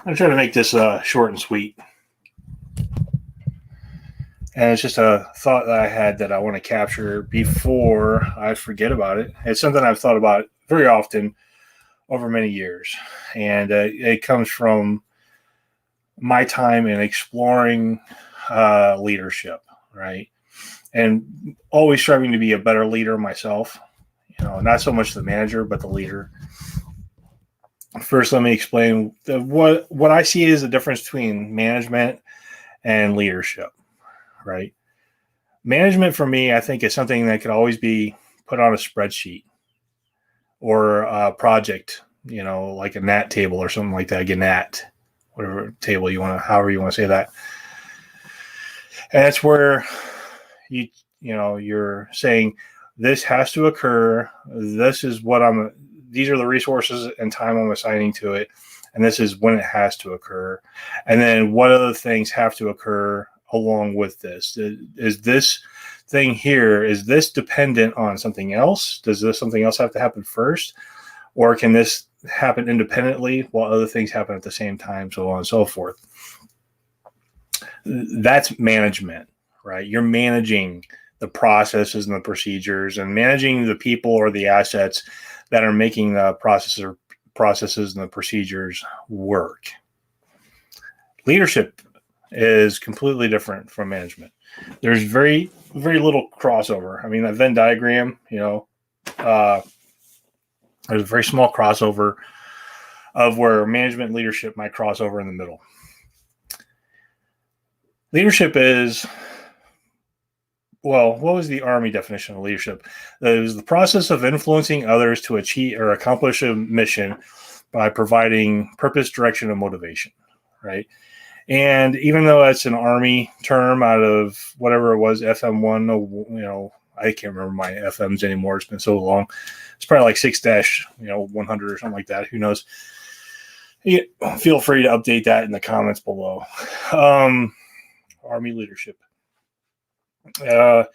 I'm trying to make this short and sweet. And it's just a thought that I had that I want to capture before I forget about it. It's something I've thought about very often over many years. And it comes from my time in exploring leadership, right? And always striving to be a better leader myself. Not so much the manager, but the leader. First, let me explain what I see is the difference between management and leadership, right? Management for me, I think, is something that could always be put on a spreadsheet or a project, like a NAT table or something like that, a NAT, whatever table you want to, however you want to say that. And that's where you're saying this has to occur. These are the resources and time I'm assigning to it. And this is when it has to occur. And then what other things have to occur along with this? Is this thing here, is this dependent on something else? Does something else have to happen first? Or can this happen independently while other things happen at the same time, so on and so forth? That's management, right? You're managing the processes and the procedures and managing the people or the assets that are making the processes and the procedures work. Leadership is completely different from management. There's very, very little crossover. I mean, that Venn diagram, there's a very small crossover of where management and leadership might cross over in the middle. Leadership is, what was the Army definition of leadership? It was the process of influencing others to achieve or accomplish a mission by providing purpose, direction, and motivation, right? And even though that's an Army term out of whatever it was, FM1, I can't remember my FMs anymore. It's been so long. It's probably like 6-100 or something like that. Who knows? Feel free to update that in the comments below. Army leadership. I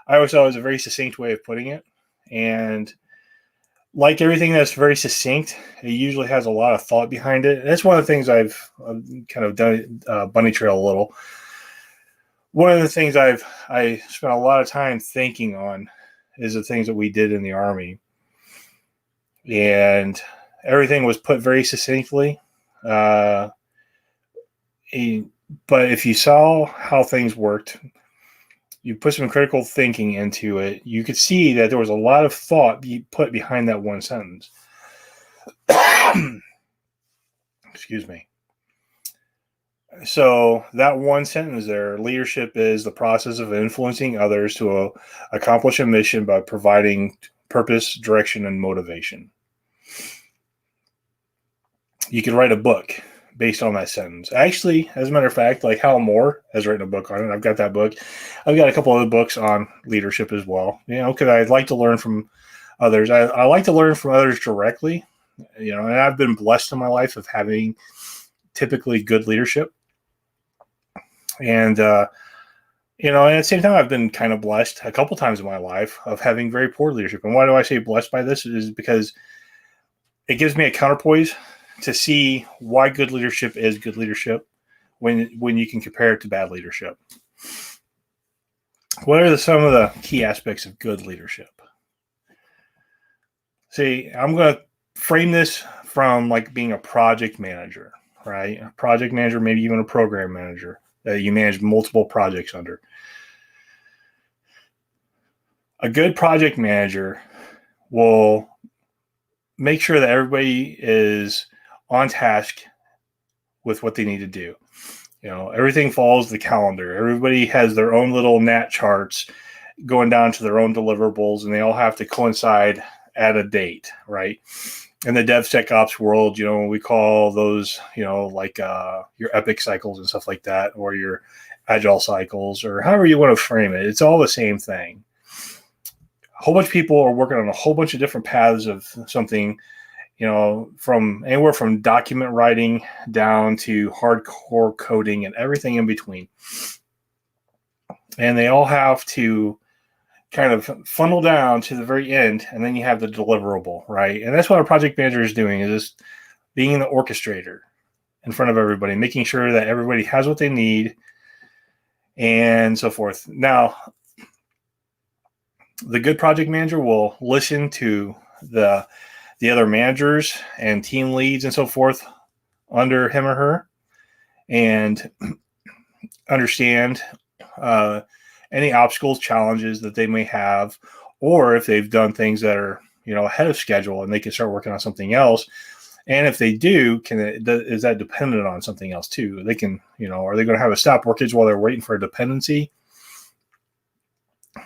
always thought it was a very succinct way of putting it. And like everything that's very succinct, it usually has a lot of thought behind it. And that's one of the things I've kind of done bunny trail a little. One of the things I spent a lot of time thinking on is the things that we did in the Army. And everything was put very succinctly. But if you saw how things worked, you put some critical thinking into it, you could see that there was a lot of thought put behind that one sentence. Excuse me. So that one sentence there, leadership is the process of influencing others to accomplish a mission by providing purpose, direction, and motivation. You could write a book based on that sentence. Actually, as a matter of fact, like Hal Moore has written a book on it. I've got that book. I've got a couple other books on leadership as well. Because I'd like to learn from others. I like to learn from others directly. And I've been blessed in my life of having typically good leadership. And at the same time, I've been kind of blessed a couple times in my life of having very poor leadership. And why do I say blessed by this? Is because it gives me a counterpoise to see why good leadership is good leadership when you can compare it to bad leadership. What are some of the key aspects of good leadership? See, I'm going to frame this from like being a project manager, right? A project manager, maybe even a program manager that you manage multiple projects under. A good project manager will make sure that everybody is on task with what they need to do. Everything follows the calendar. Everybody has their own little NAT charts going down to their own deliverables, and they all have to coincide at a date, right? In the DevSecOps world, we call those, like your epic cycles and stuff like that, or your agile cycles, or however you want to frame it. It's all the same thing. A whole bunch of people are working on a whole bunch of different paths of something, from anywhere from document writing down to hardcore coding and everything in between. And they all have to kind of funnel down to the very end, and then you have the deliverable, right? And that's what a project manager is doing, is just being the orchestrator in front of everybody, making sure that everybody has what they need and so forth. Now, the good project manager will listen to the other managers and team leads and so forth under him or her, and understand any obstacles, challenges that they may have, or if they've done things that are ahead of schedule and they can start working on something else. And if they do, is that dependent on something else too? They can, are they going to have a stop workage while they're waiting for a dependency?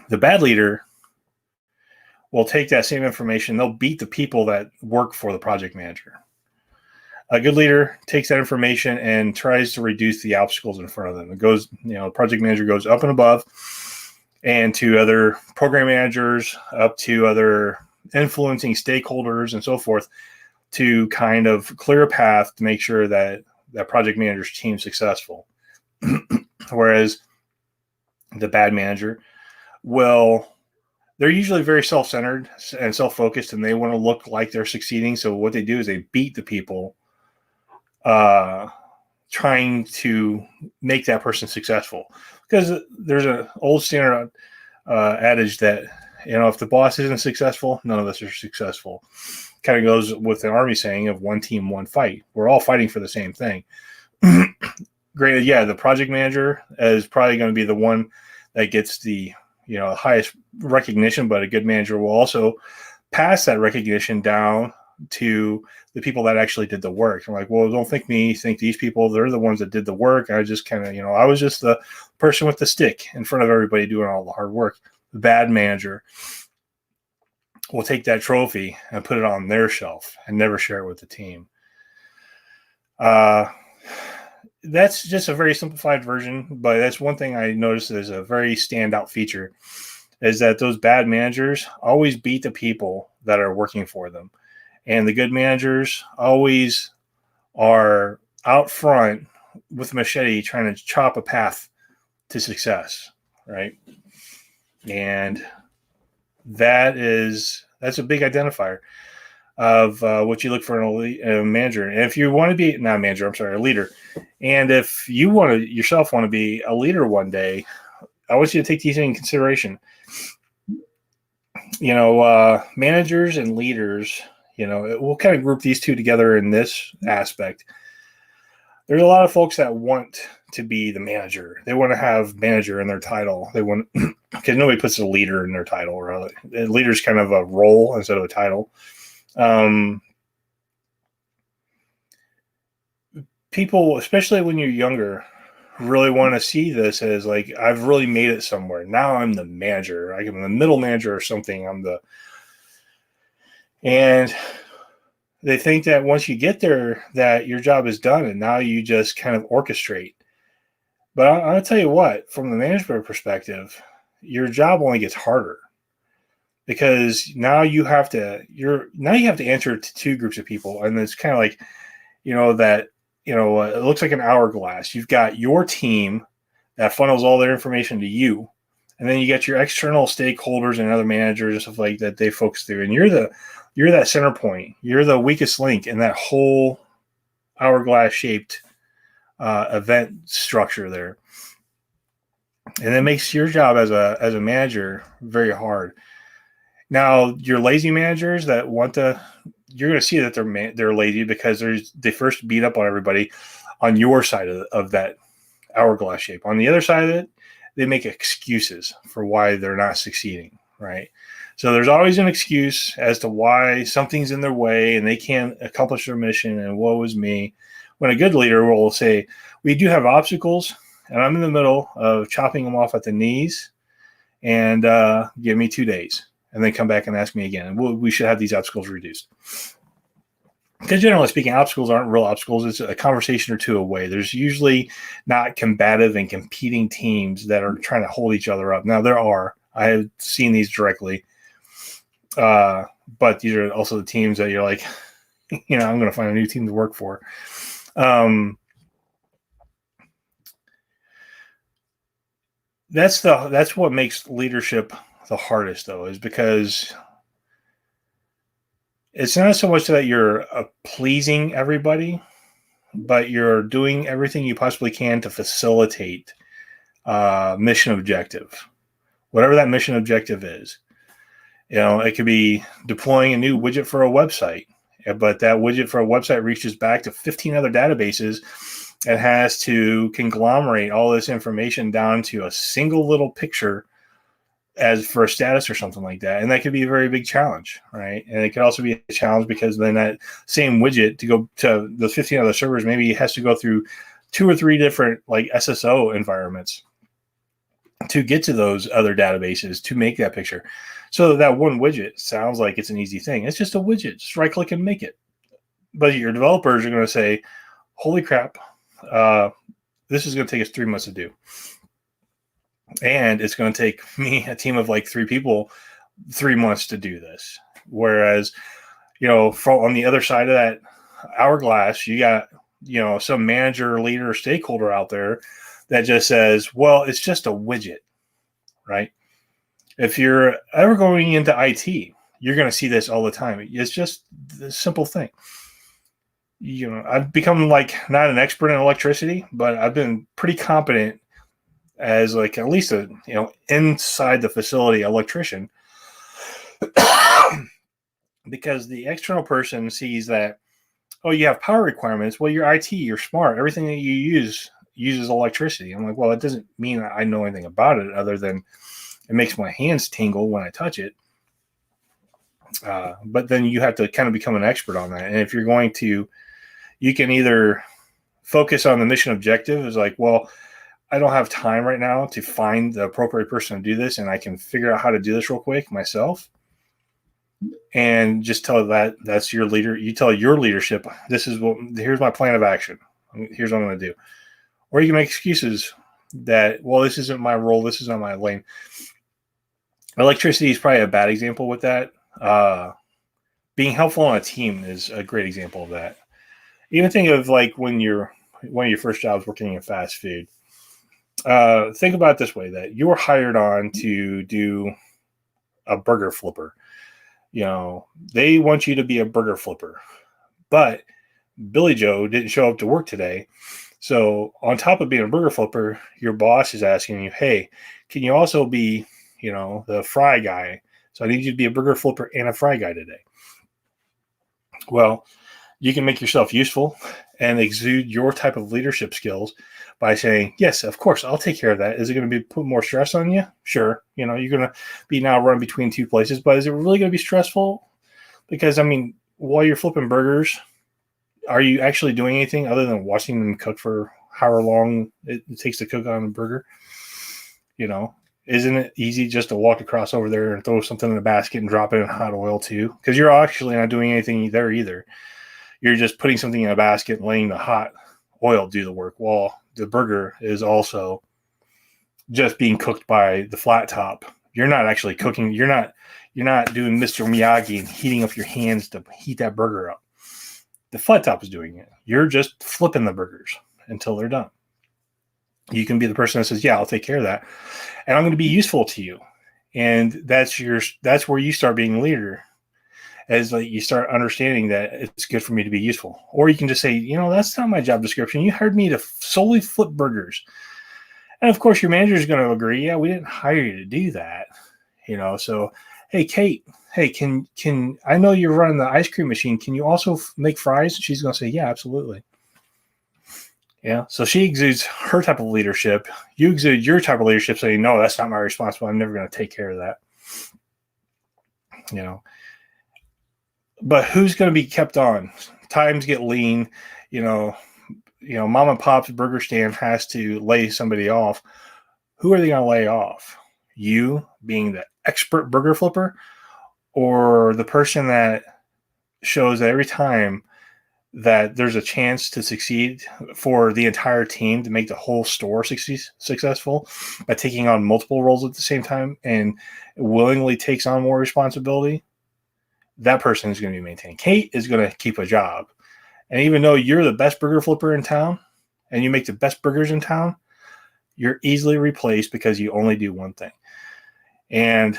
The bad leader will take that same information. They'll beat the people that work for the project manager. A good leader takes that information and tries to reduce the obstacles in front of them. It goes, the project manager goes up and above, and to other program managers, up to other influencing stakeholders and so forth, to kind of clear a path to make sure that that project manager's team is successful. Whereas the bad manager they're usually very self-centered and self-focused, and they want to look like they're succeeding. So what they do is they beat the people trying to make that person successful. Because there's an old standard adage that, if the boss isn't successful, none of us are successful. Kind of goes with the Army saying of one team, one fight. We're all fighting for the same thing. Granted, yeah, the project manager is probably going to be the one that gets the highest recognition, but a good manager will also pass that recognition down to the people that actually did the work. I'm like, well, don't think me, think these people. They're the ones that did the work. I just kind of, I was just the person with the stick in front of everybody doing all the hard work. The bad manager will take that trophy and put it on their shelf and never share it with the team. That's just a very simplified version, but that's one thing I noticed is a very standout feature, is that those bad managers always beat the people that are working for them. And the good managers always are out front with a machete trying to chop a path to success, right? And that's a big identifier of what you look for in a manager. And if you want to be a leader. And if you want to be a leader one day, I want you to take these into consideration. Managers and leaders, we'll kind of group these two together in this aspect. There's a lot of folks that want to be the manager. They want to have manager in their title. They want, because nobody puts a leader in their title. Really, a leader's kind of a role instead of a title. People, especially when you're younger, really want to see this as like, I've really made it somewhere. Now I'm the manager. I'm the middle manager or something. And they think that once you get there, that your job is done, and now you just kind of orchestrate. But I'll tell you what, from the management perspective, your job only gets harder, because now you have to answer to two groups of people, and it's kind of like, it looks like an hourglass. You've got your team that funnels all their information to you, and then you get your external stakeholders and other managers and stuff like that they focus through, and you're that center point. You're the weakest link in that whole hourglass shaped event structure there. And it makes your job as a manager very hard. Now, your lazy managers that you're going to see that they're lazy because they first beat up on everybody on your side of that hourglass shape. On the other side of it, they make excuses for why they're not succeeding, right? So there's always an excuse as to why something's in their way and they can't accomplish their mission, and woe is me. When a good leader will say, we do have obstacles, and I'm in the middle of chopping them off at the knees, and give me 2 days, and then come back and ask me again. And we should have these obstacles reduced. Because generally speaking, obstacles aren't real obstacles. It's a conversation or two away. There's usually not combative and competing teams that are trying to hold each other up. Now, there are. I have seen these directly. But these are also the teams that you're like, I'm going to find a new team to work for. That's what makes leadership the hardest, though, is because it's not so much that you're pleasing everybody. but you're doing everything you possibly can to facilitate mission objective, whatever that mission objective is. It could be deploying a new widget for a website, but that widget for a website reaches back to 15 other databases and has to conglomerate all this information down to a single little picture as for a status or something like that. And that could be a very big challenge, right? And it could also be a challenge because then that same widget to go to the 15 other servers, maybe it has to go through 2 or 3 different like SSO environments to get to those other databases to make that picture. So that one widget sounds like it's an easy thing. It's just a widget. Just right click and make it. But your developers are going to say, holy crap, this is going to take us 3 months to do. And it's going to take me, a team of like 3 people, 3 months to do this. Whereas, on the other side of that hourglass, you got, some manager, leader, stakeholder out there that just says, well, it's just a widget, right? If you're ever going into IT, you're going to see this all the time. It's just a simple thing. I've become like not an expert in electricity, but I've been pretty competent as like at least a, inside the facility electrician because the external person sees that, oh, you have power requirements. Well, you're IT, you're smart. Everything that you use uses electricity. I'm like, well, it doesn't mean I know anything about it other than it makes my hands tingle when I touch it. But then you have to kind of become an expert on that. And if you're going to, you can either focus on the mission objective is like, well, I don't have time right now to find the appropriate person to do this, and I can figure out how to do this real quick myself. And just tell that's your leader. You tell your leadership, here's my plan of action. Here's what I'm going to do. Or you can make excuses that, well, this isn't my role. This is not my lane. Electricity is probably a bad example with that. Being helpful on a team is a great example of that. Even think of like when you're one of your first jobs working in fast food. Think about it this way, that you were hired on to do a burger flipper. They want you to be a burger flipper, but Billy Joe didn't show up to work today. So on top of being a burger flipper, your boss is asking you, hey, can you also be, the fry guy? So I need you to be a burger flipper and a fry guy today. Well, you can make yourself useful and exude your type of leadership skills by saying, yes, of course, I'll take care of that. Is it going to be put more stress on you? Sure. You're going to be now run between 2 places, but is it really going to be stressful? Because, while you're flipping burgers, are you actually doing anything other than watching them cook for however long it takes to cook on a burger? Isn't it easy just to walk across over there and throw something in a basket and drop it in hot oil too? Because you're actually not doing anything there either. You're just putting something in a basket and letting the hot oil do the work while the burger is also just being cooked by the flat top. You're not actually cooking. You're not doing Mr. Miyagi and heating up your hands to heat that burger up. The flat top is doing it. You're just flipping the burgers until they're done. You can be the person that says, yeah, I'll take care of that. And I'm going to be useful to you. And that's where you start being a leader, as like you start understanding that it's good for me to be useful. Or you can just say, that's not my job description. You hired me to solely flip burgers. And of course your manager is going to agree. Yeah, we didn't hire you to do that. So, hey, Kate, hey, can I know you're running the ice cream machine. Can you also make fries? And she's going to say, yeah, absolutely. Yeah. So she exudes her type of leadership. You exude your type of leadership saying, no, that's not my responsibility. I'm never going to take care of that. But who's going to be kept on? Times get lean. Mom and pop's burger stand has to lay somebody off. Who are they going to lay off? You being the expert burger flipper, or the person that shows that every time that there's a chance to succeed for the entire team to make the whole store successful by taking on multiple roles at the same time and willingly takes on more responsibility? That person is going to be maintained. Kate is going to keep a job. And even though you're the best burger flipper in town and you make the best burgers in town, you're easily replaced because you only do one thing. And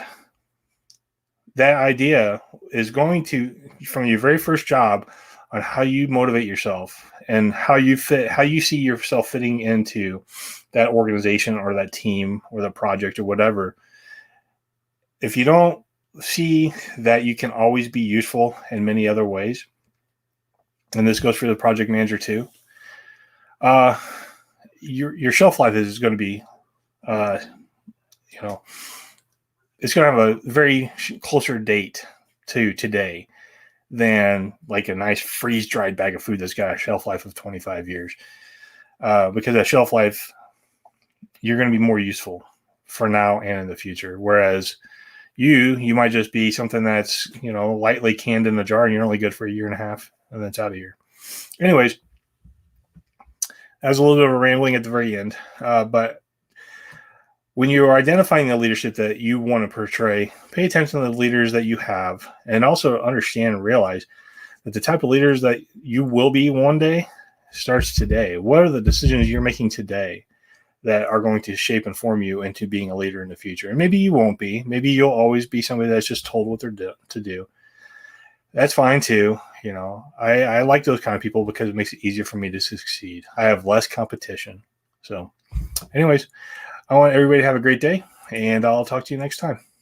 that idea is going to, from your very first job, on how you motivate yourself and how you see yourself fitting into that organization or that team or the project or whatever. If you don't see that you can always be useful in many other ways, and this goes for the project manager too, your shelf life is going to be, it's going to have a very closer date to today than like a nice freeze-dried bag of food that's got a shelf life of 25 years. Because that shelf life, you're going to be more useful for now and in the future. Whereas you might just be something that's, lightly canned in the jar and you're only good for a year and a half and then it's out of here. Anyways, that was a little bit of a rambling at the very end. But when you are identifying the leadership that you want to portray, pay attention to the leaders that you have, and also understand and realize that the type of leaders that you will be one day starts today. What are the decisions you're making today that are going to shape and form you into being a leader in the future? And maybe you won't be. Maybe you'll always be somebody that's just told what they're to do. That's fine too. I like those kind of people because it makes it easier for me to succeed. I have less competition. So anyways, I want everybody to have a great day, and I'll talk to you next time.